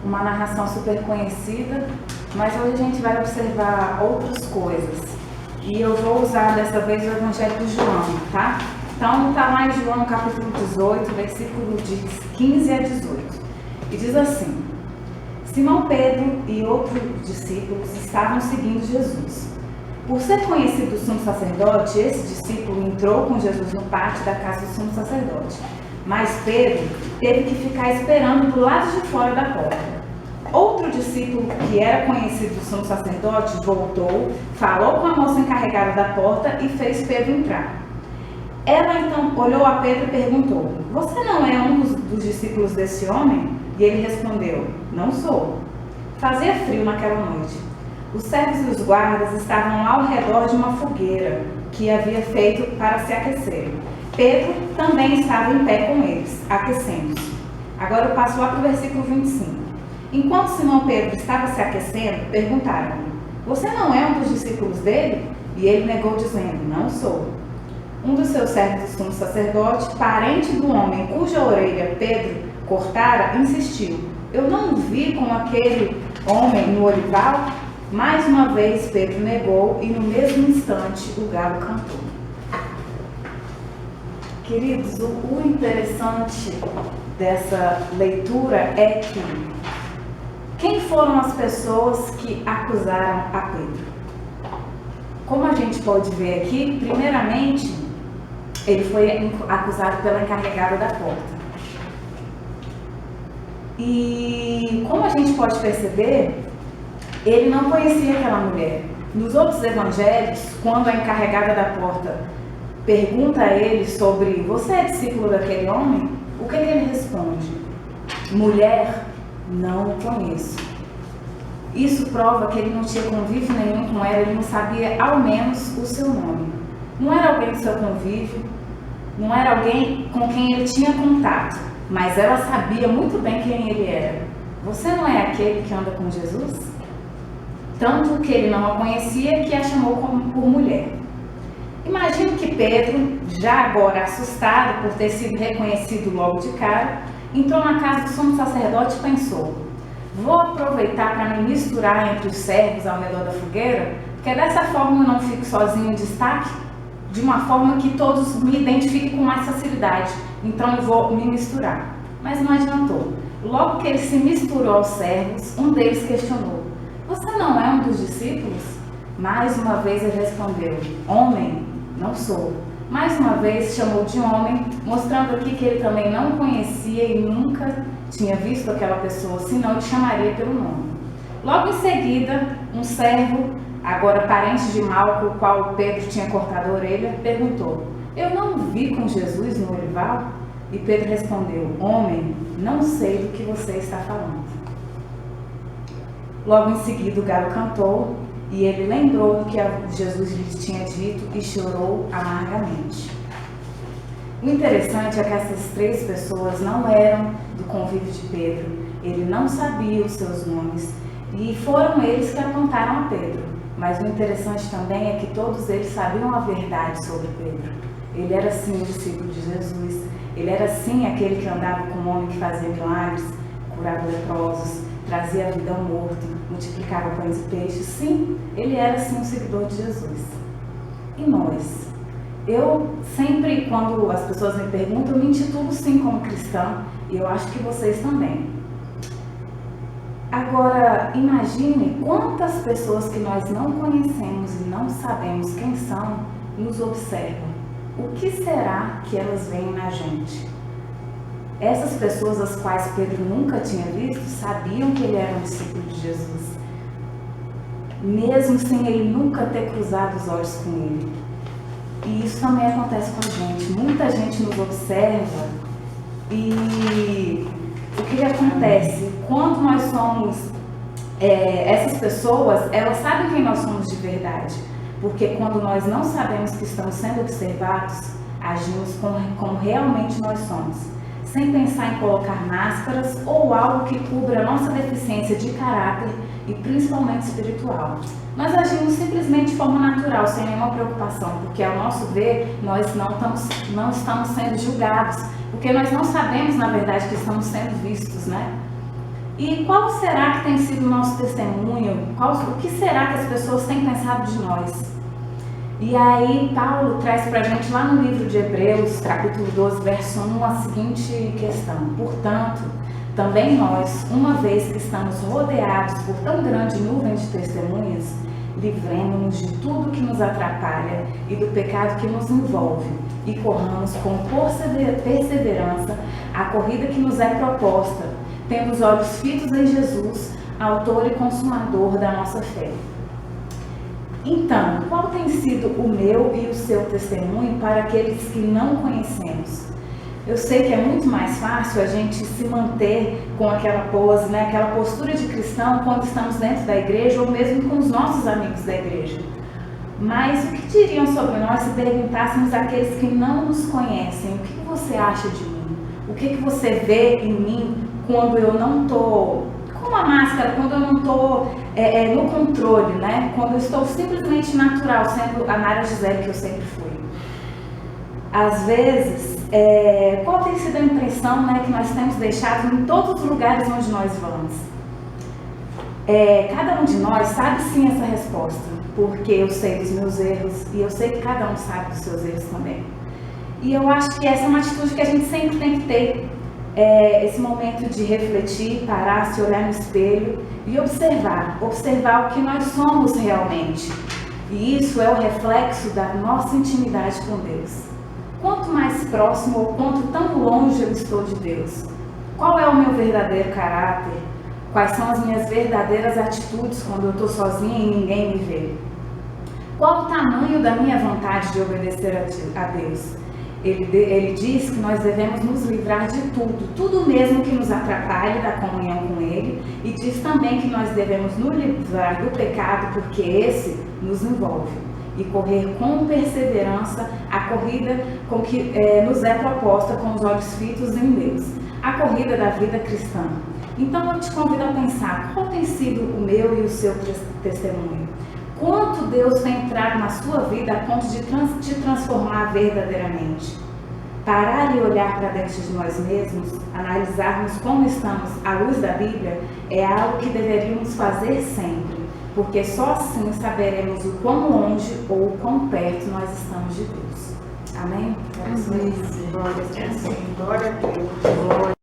uma narração super conhecida, mas hoje a gente vai observar outras coisas. E eu vou usar dessa vez o Evangelho de João, tá? Então está lá em João capítulo 18, versículo de 15 a 18. E diz assim: Simão Pedro e outros discípulos estavam seguindo Jesus. Por ser conhecido do sumo sacerdote, esse discípulo entrou com Jesus no pátio da casa do sumo sacerdote. Mas Pedro teve que ficar esperando do lado de fora da porta. Outro discípulo que era conhecido do sumo sacerdote voltou, falou com a moça encarregada da porta e fez Pedro entrar. Ela então olhou a Pedro e perguntou: Você não é um dos discípulos desse homem? E ele respondeu: Não sou. Fazia frio naquela noite. Os servos e os guardas estavam ao redor de uma fogueira que havia feito para se aquecerem. Pedro também estava em pé com eles, aquecendo-se. Agora eu passo lá para o versículo 25. Enquanto Simão Pedro estava se aquecendo, perguntaram-lhe: Você não é um dos discípulos dele? E ele negou, dizendo: Não sou. Um dos seus servos do sumo sacerdote, parente do homem cuja orelha Pedro cortara, insistiu: Eu não o vi com aquele homem no olival? Mais uma vez Pedro negou e no mesmo instante o galo cantou. Queridos, o interessante dessa leitura é que quem foram as pessoas que acusaram a Pedro? Como a gente pode ver aqui, primeiramente, ele foi acusado pela encarregada da porta. E como a gente pode perceber, ele não conhecia aquela mulher. Nos outros evangelhos, quando a encarregada da porta pergunta a ele sobre: Você é discípulo daquele homem? O que ele responde? Mulher, não o conheço. Isso prova que ele não tinha convívio nenhum com ela, ele não sabia ao menos o seu nome. Não era alguém do seu convívio, não era alguém com quem ele tinha contato, mas ela sabia muito bem quem ele era. Você não é aquele que anda com Jesus? Tanto que ele não a conhecia que a chamou por mulher. Imagino que Pedro, já agora assustado por ter sido reconhecido logo de cara, entrou na casa do sumo sacerdote e pensou: Vou aproveitar para me misturar entre os servos ao redor da fogueira, porque dessa forma eu não fico sozinho em destaque, de uma forma que todos me identifiquem com mais facilidade. Então eu vou me misturar. Mas não adiantou. Logo que ele se misturou aos servos, um deles questionou: Você não é um dos discípulos? Mais uma vez ele respondeu: Homem, não sou. Mais uma vez chamou de homem, mostrando aqui que ele também não conhecia e nunca tinha visto aquela pessoa, senão ele chamaria pelo nome. Logo em seguida, um servo, agora parente de Malco, o qual Pedro tinha cortado a orelha, perguntou: Eu não o vi com Jesus no olival? E Pedro respondeu: Homem, não sei do que você está falando. Logo em seguida o galo cantou e ele lembrou do que Jesus lhe tinha dito e chorou amargamente. O interessante é que essas três pessoas não eram do convívio de Pedro, ele não sabia os seus nomes e foram eles que apontaram a Pedro. Mas o interessante também é que todos eles sabiam a verdade sobre Pedro. Ele era sim o discípulo de Jesus, ele era sim aquele que andava com um homem que fazia milagres, curava leprosos, trazia a vida ao morto, multiplicava pães e peixes. Sim, ele era sim um seguidor de Jesus. E nós? Eu sempre, quando as pessoas me perguntam, eu me intitulo sim como cristã, e eu acho que vocês também. Agora, imagine quantas pessoas que nós não conhecemos e não sabemos quem são, nos observam. O que será que elas veem na gente? Essas pessoas, as quais Pedro nunca tinha visto, sabiam que ele era um discípulo de Jesus, mesmo sem ele nunca ter cruzado os olhos com ele. E isso também acontece com a gente. Muita gente nos observa e o que acontece? Quando nós somos, essas pessoas, elas sabem quem nós somos de verdade. Porque quando nós não sabemos que estamos sendo observados, agimos como realmente nós somos. Sem pensar em colocar máscaras ou algo que cubra a nossa deficiência de caráter e principalmente espiritual. Nós agimos simplesmente de forma natural, sem nenhuma preocupação, porque ao nosso ver, nós não estamos sendo julgados, porque nós não sabemos, na verdade, que estamos sendo vistos, né? E qual será que tem sido o nosso testemunho? O que será que as pessoas têm pensado de nós? E aí Paulo traz para a gente lá no livro de Hebreus, capítulo 12, verso 1, a seguinte questão: portanto, também nós, uma vez que estamos rodeados por tão grande nuvem de testemunhas, livremos-nos de tudo que nos atrapalha e do pecado que nos envolve, e corramos com perseverança a corrida que nos é proposta, tendo os olhos fitos em Jesus, autor e consumador da nossa fé. Então, qual tem sido o meu e o seu testemunho para aqueles que não conhecemos? Eu sei que é muito mais fácil a gente se manter com aquela pose, né, aquela postura de cristão quando estamos dentro da igreja ou mesmo com os nossos amigos da igreja. Mas o que diriam sobre nós se perguntássemos àqueles que não nos conhecem? O que você acha de mim? O que você vê em mim quando eu não estou com uma máscara, quando eu não estou no controle, né? Quando eu estou simplesmente natural, sendo a Nara Gisele que eu sempre fui. Às vezes, qual tem sido a impressão, né, que nós temos deixado em todos os lugares onde nós vamos? Cada um de nós sabe sim essa resposta, porque eu sei dos meus erros e eu sei que cada um sabe dos seus erros também. E eu acho que essa é uma atitude que a gente sempre tem que ter. Esse momento de refletir, parar, se olhar no espelho e observar o que nós somos realmente. E isso é o reflexo da nossa intimidade com Deus. Quanto mais próximo ou quanto tão longe eu estou de Deus? Qual é o meu verdadeiro caráter? Quais são as minhas verdadeiras atitudes quando eu estou sozinha e ninguém me vê? Qual o tamanho da minha vontade de obedecer a Deus? Ele diz que nós devemos nos livrar de tudo mesmo que nos atrapalhe da comunhão com Ele, e diz também que nós devemos nos livrar do pecado, porque esse nos envolve, e correr com perseverança a corrida com que nos é proposta com os olhos fitos em Deus, a corrida da vida cristã. Então eu te convido a pensar, qual tem sido o meu e o seu testemunho? Quanto Deus tem entrado na sua vida a ponto de te transformar verdadeiramente? Parar e olhar para dentro de nós mesmos, analisarmos como estamos à luz da Bíblia, é algo que deveríamos fazer sempre, porque só assim saberemos o quão longe ou o quão perto nós estamos de Deus. Amém? Glória a Deus.